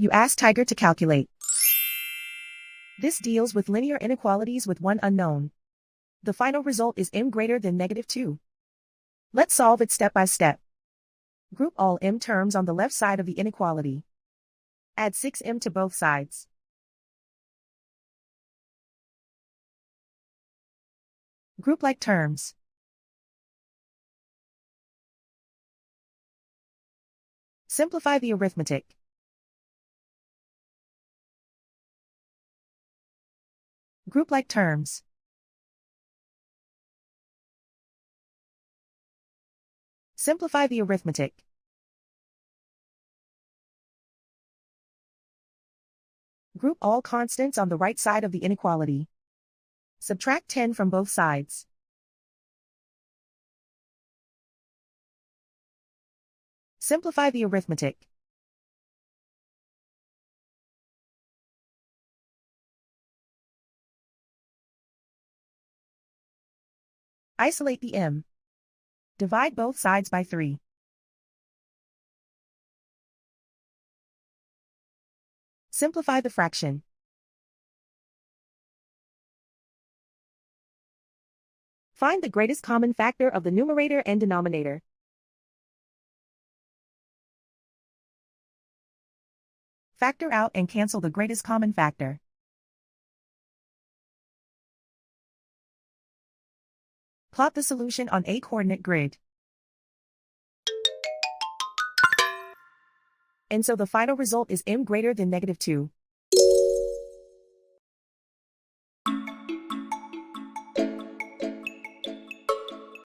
You ask Tiger to calculate. This deals with linear inequalities with one unknown. The final result is m greater than -2. Let's solve it step by step. Group all m terms on the left side of the inequality. Add 6m to both sides. Group like terms. Simplify the arithmetic. Group like terms. Simplify the arithmetic. Group all constants on the right side of the inequality. Subtract 10 from both sides. Simplify the arithmetic. Isolate the m. Divide both sides by 3. Simplify the fraction. Find the greatest common factor of the numerator and denominator. Factor out and cancel the greatest common factor. Plot the solution on a coordinate grid. And so the final result is m greater than -2.